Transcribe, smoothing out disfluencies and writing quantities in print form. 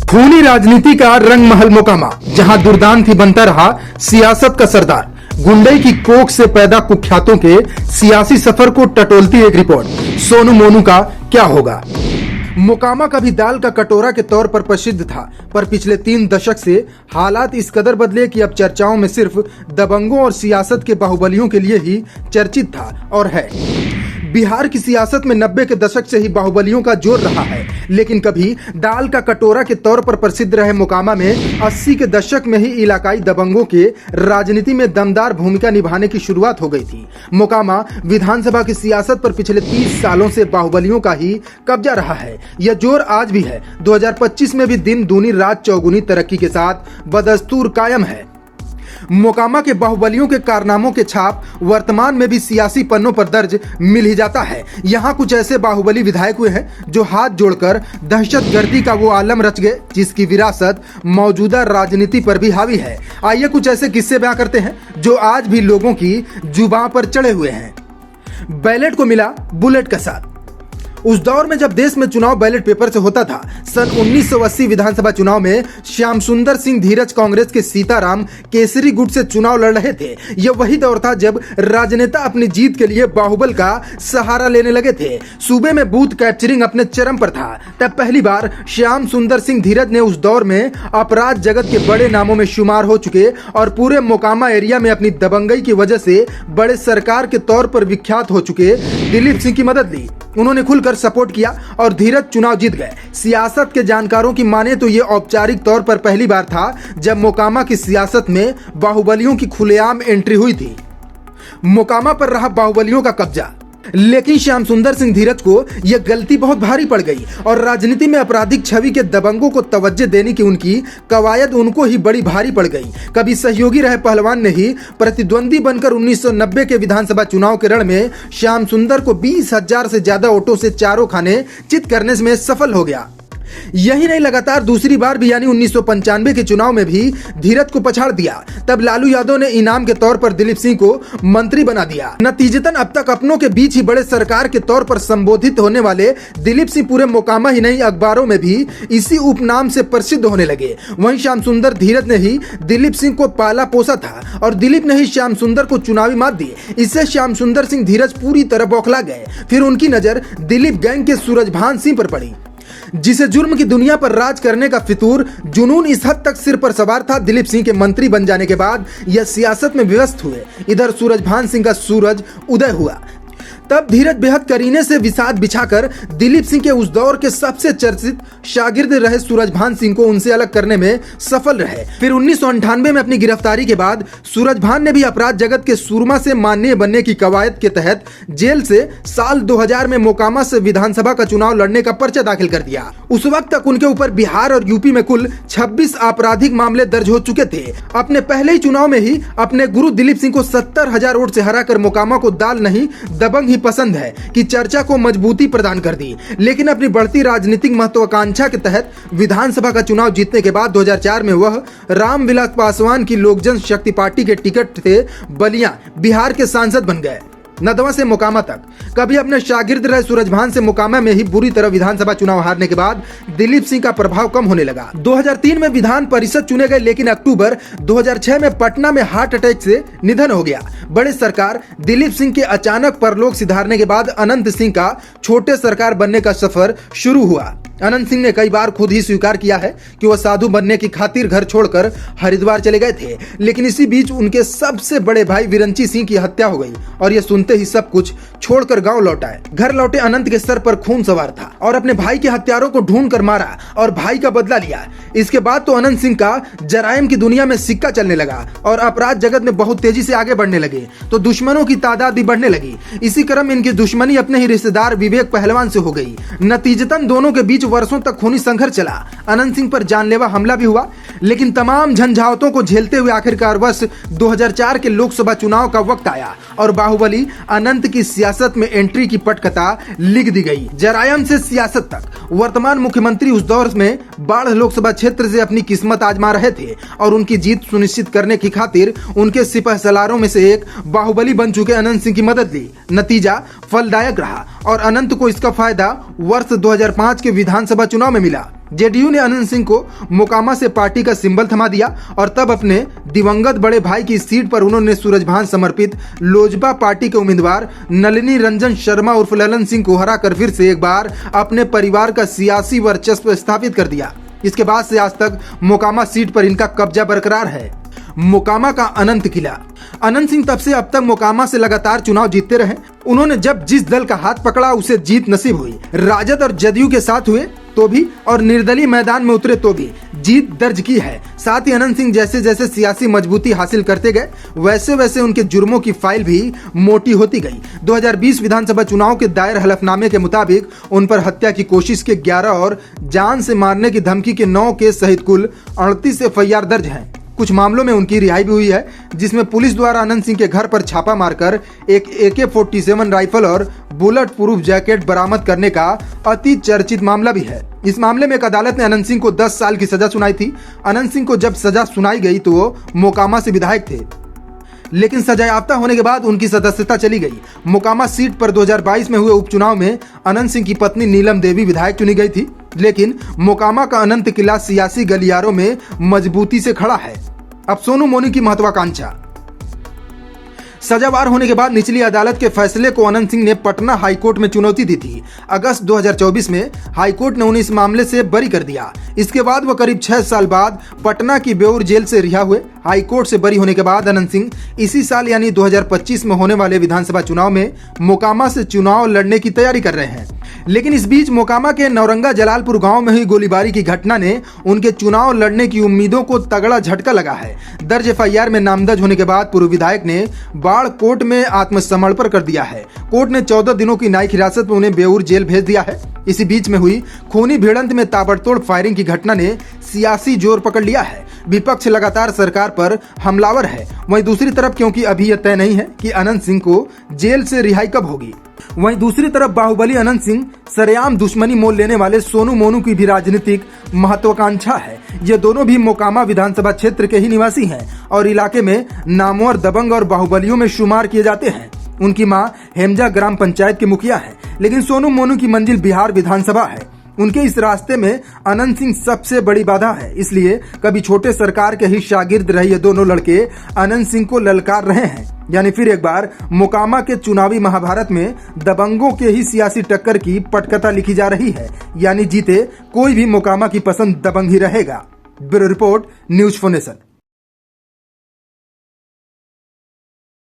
खूनी राजनीति का रंग महल मोकामा, जहां दुर्दांत ही बनता रहा सियासत का सरदार। गुंडई की कोख से पैदा कुख्यातों के सियासी सफर को टटोलती एक रिपोर्ट, सोनू मोनू का क्या होगा। मोकामा कभी दाल का कटोरा के तौर पर प्रसिद्ध था, पर पिछले 3 दशक से हालात इस कदर बदले कि अब चर्चाओं में सिर्फ दबंगों और सियासत के बाहुबलियों के लिए ही चर्चित था और है। बिहार की सियासत में 90 के दशक से ही बाहुबलियों का जोर रहा है, लेकिन कभी दाल का कटोरा के तौर पर प्रसिद्ध रहे मोकामा में 80 के दशक में ही इलाकाई दबंगों के राजनीति में दमदार भूमिका निभाने की शुरुआत हो गई थी। मोकामा विधानसभा की सियासत पर पिछले 30 सालों से बाहुबलियों का ही कब्जा रहा है। यह जोर आज भी है। 2025 में भी दिन दूनी रात चौगुनी तरक्की के साथ बदस्तूर कायम है। मोकामा के बाहुबलियों के कारनामों के छाप वर्तमान में भी सियासी पन्नों पर दर्ज मिल ही जाता है। यहाँ कुछ ऐसे बाहुबली विधायक हुए हैं जो हाथ जोड़कर दहशतगर्दी का वो आलम रच गए जिसकी विरासत मौजूदा राजनीति पर भी हावी है। आइए कुछ ऐसे किस्से बयां करते हैं जो आज भी लोगों की जुबान पर चढ़े हुए हैं। बैलेट को मिला बुलेट का साथ। उस दौर में जब देश में चुनाव बैलेट पेपर से होता था, सन 1980 विधानसभा चुनाव में श्याम सुंदर सिंह धीरज कांग्रेस के सीताराम केसरी गुट से चुनाव लड़ रहे थे। यह वही दौर था जब राजनेता अपनी जीत के लिए बाहुबल का सहारा लेने लगे थे। सूबे में बूथ कैप्चरिंग अपने चरम पर था। तब पहली बार श्याम सुंदर सिंह धीरज ने उस दौर में अपराध जगत के बड़े नामों में शुमार हो चुके और पूरे मोकामा एरिया में अपनी दबंगई की वजह से बड़े सरकार के तौर पर विख्यात हो चुके दिलीप सिंह की मदद ली। उन्होंने खुलकर सपोर्ट किया और धीरज चुनाव जीत गए। सियासत के जानकारों की माने तो ये औपचारिक तौर पर पहली बार था जब मोकामा की सियासत में बाहुबलियों की खुलेआम एंट्री हुई थी। मोकामा पर रहा बाहुबलियों का कब्जा, लेकिन श्याम सुंदर सिंह धीरज को यह गलती बहुत भारी पड़ गई और राजनीति में आपराधिक छवि के दबंगों को तवज्जो देने की उनकी कवायद उनको ही बड़ी भारी पड़ गई। कभी सहयोगी रहे पहलवान ने ही प्रतिद्वंदी बनकर 1990 के विधानसभा चुनाव के रण में श्याम सुंदर को 20,000 से ज्यादा वोटों से चारों खाने चित करने में सफल हो गया। यही नहीं, लगातार दूसरी बार भी यानी 1995 के चुनाव में भी धीरज को पछाड़ दिया। तब लालू यादव ने इनाम के तौर पर दिलीप सिंह को मंत्री बना दिया। नतीजतन अब तक अपनों के बीच ही बड़े सरकार के तौर पर संबोधित होने वाले दिलीप सिंह पूरे मोकामा ही नहीं अखबारों में भी इसी उपनाम से प्रसिद्ध होने लगे। वहीं श्याम सुंदर धीरज ने ही दिलीप सिंह को पाला पोसा था और दिलीप ने ही श्याम सुंदर को चुनावी मात दी। इससे श्याम सुंदर सिंह धीरज पूरी तरह बौखला गए। फिर उनकी नजर दिलीप गैंग के सूरजभान सिंह पर पड़ी, जिसे जुर्म की दुनिया पर राज करने का फितूर जुनून इस हद तक सिर पर सवार था। दिलीप सिंह के मंत्री बन जाने के बाद यह सियासत में व्यस्त हुए। इधर सूरजभान सिंह का सूरज उदय हुआ। तब धीरज बेहद करीने से विषाद बिछाकर दिलीप सिंह के उस दौर के सबसे चर्चित शागिर्द रहे सूरजभान सिंह को उनसे अलग करने में सफल रहे। फिर 1998 में अपनी गिरफ्तारी के बाद सूरजभान ने भी अपराध जगत के सूरमा से माननीय बनने की कवायद के तहत जेल से साल 2000 में मोकामा से विधानसभा का चुनाव लड़ने का पर्चा दाखिल कर दिया। उस वक्त तक उनके ऊपर बिहार और यूपी में कुल 26 आपराधिक मामले दर्ज हो चुके थे। अपने पहले ही चुनाव में ही अपने गुरु दिलीप सिंह को 70,000 वोट से हराकर मोकामा को दाल नहीं दबंग पसंद है कि चर्चा को मजबूती प्रदान कर दी। लेकिन अपनी बढ़ती राजनीतिक महत्वाकांक्षा के तहत विधानसभा का चुनाव जीतने के बाद 2004 में वह रामविलास पासवान की लोक जन शक्ति पार्टी के टिकट से बलिया बिहार के सांसद बन गए। नदवा से मोकामा तक कभी अपने शागिर्द रहे सूरजभान से मोकामा में ही बुरी तरह विधानसभा चुनाव हारने के बाद दिलीप सिंह का प्रभाव कम होने लगा। 2003 में विधान परिषद चुने गए, लेकिन अक्टूबर 2006 में पटना में हार्ट अटैक से निधन हो गया। बड़े सरकार दिलीप सिंह के अचानक परलोक सिधारने के बाद अनंत सिंह का छोटे सरकार बनने का सफर शुरू हुआ। अनंत सिंह ने कई बार खुद ही स्वीकार किया है कि वह साधु बनने की खातिर घर छोड़कर हरिद्वार चले गए थे, लेकिन इसी बीच उनके सबसे बड़े भाई विरंची सिंह की हत्या हो गई और ये सुनते ही सब कुछ छोड़कर गांव लौट आए। घर लौटे अनंत के सर पर खून सवार था और अपने भाई के हत्यारों को ढूंढ कर मारा और भाई का बदला लिया। इसके बाद तो अनंत सिंह का जराइम की दुनिया में सिक्का चलने लगा और अपराध जगत में बहुत तेजी से आगे बढ़ने लगे, तो दुश्मनों की तादाद भी बढ़ने लगी। इसी क्रम इनकी दुश्मनी अपने ही रिश्तेदार विवेक पहलवान से हो गई। नतीजतन दोनों के बीच वर्षों तक खूनी संघर्ष चला। अनंत सिंह पर जानलेवा हमला भी हुआ, लेकिन तमाम झंझावातों को झेलते हुए आखिरकार वर्ष 2004 के लोकसभा चुनाव का वक्त आया और बाहुबली अनंत की सियासत में एंट्री की पटकथा लिख दी गई। जरायम से सियासत तक वर्तमान मुख्यमंत्री उस दौर में बाढ़ लोकसभा क्षेत्र से अपनी किस्मत आजमा रहे थे और उनकी जीत सुनिश्चित करने की खातिर उनके सिपह सलारों में से एक बाहुबली बन चुके अनंत सिंह की मदद ली। नतीजा फलदायक रहा और अनंत को इसका फायदा वर्ष 2005 के विधानसभा चुनाव में मिला। जेडीयू ने अनंत सिंह को मोकामा से पार्टी का सिंबल थमा दिया और तब अपने दिवंगत बड़े भाई की सीट पर उन्होंने सूरजभान समर्पित लोजपा पार्टी के उम्मीदवार नलिनी रंजन शर्मा उर्फ ललन सिंह को हराकर फिर से एक बार अपने परिवार का सियासी वर्चस्व स्थापित कर दिया। इसके बाद से आज तक मोकामा सीट पर इनका कब्जा बरकरार है। मोकामा का अनंत किला। अनंत सिंह तब से अब तक मोकामा से लगातार चुनाव जीतते रहे। उन्होंने जब जिस दल का हाथ पकड़ा उसे जीत नसीब हुई। राजद और जदयू के साथ हुए तो भी और निर्दलीय मैदान में उतरे तो भी जीत दर्ज की है। साथ ही अनंत सिंह जैसे जैसे सियासी मजबूती हासिल करते गए वैसे वैसे उनके जुर्मों की फाइल भी मोटी होती गई। 2020 विधानसभा चुनाव के दायर हलफनामे के मुताबिक उन पर हत्या की कोशिश के 11 और जान से मारने की धमकी के 9 केस सहित कुल 38 एफआईआर दर्ज हैं। कुछ मामलों में उनकी रिहाई भी हुई है, जिसमें पुलिस द्वारा अनंत सिंह के घर पर छापा मारकर एक AK-47 राइफल और बुलेट प्रूफ जैकेट बरामद करने का अति चर्चित मामला भी है। इस मामले में एक अदालत ने अनंत सिंह को 10 साल की सजा सुनाई थी। अनंत सिंह को जब सजा सुनाई गई तो वो मोकामा से विधायक थे, लेकिन सजायाफ्ता होने के बाद उनकी सदस्यता चली गई। मोकामा सीट पर 2022 में हुए उपचुनाव में अनंत सिंह की पत्नी नीलम देवी विधायक चुनी गई थी, लेकिन मोकामा का अनंत किला सियासी गलियारों में मजबूती से खड़ा है। अब सोनू मोनू की महत्वाकांक्षा। सजावार होने के बाद निचली अदालत के फैसले को अनंत सिंह ने पटना हाईकोर्ट में चुनौती दी थी। अगस्त 2024 में हाईकोर्ट ने उन्हें इस मामले से बरी कर दिया। इसके बाद वह करीब 6 साल बाद पटना की बेऊर जेल से रिहा हुए। हाईकोर्ट से बरी होने के बाद अनंत सिंह इसी साल यानी 2025 में होने वाले विधानसभा चुनाव में मोकामा से चुनाव लड़ने की तैयारी कर रहे हैं। लेकिन इस बीच मोकामा के नौरंगा जलालपुर गांव में हुई गोलीबारी की घटना ने उनके चुनाव लड़ने की उम्मीदों को तगड़ा झटका लगा है। दर्ज एफआईआर में नामदर्ज होने के बाद पूर्व विधायक ने बाढ़ कोर्ट में आत्मसमर्पण कर दिया है। कोर्ट ने 14 दिनों की न्यायिक हिरासत में उन्हें बेऊर जेल भेज दिया है। इसी बीच में हुई खूनी भिड़ंत में ताबड़तोड़ फायरिंग की घटना ने सियासी जोर पकड़ लिया है। विपक्ष लगातार सरकार पर हमलावर है। वहीं दूसरी तरफ क्योंकि अभी यह तय नहीं है कि अनंत सिंह को जेल से रिहाई कब होगी, वहीं दूसरी तरफ बाहुबली अनंत सिंह सरेआम दुश्मनी मोल लेने वाले सोनू मोनू की भी राजनीतिक महत्वाकांक्षा है। ये दोनों भी मोकामा विधानसभा क्षेत्र के ही निवासी हैं और इलाके में नामवर दबंग और बाहुबलियों में शुमार किए जाते हैं। उनकी मां हेमजा ग्राम पंचायत के मुखिया है, लेकिन सोनू मोनू की मंजिल बिहार विधानसभा है। उनके इस रास्ते में अनंत सिंह सबसे बड़ी बाधा है। इसलिए कभी छोटे सरकार के ही शागिर्द रहे ये दोनों लड़के अनंत सिंह को ललकार रहे हैं। यानी फिर एक बार मोकामा के चुनावी महाभारत में दबंगों के ही सियासी टक्कर की पटकथा लिखी जा रही है। यानी जीते कोई भी मोकामा की पसंद दबंग ही रहेगा। Bureau report, News4Nation.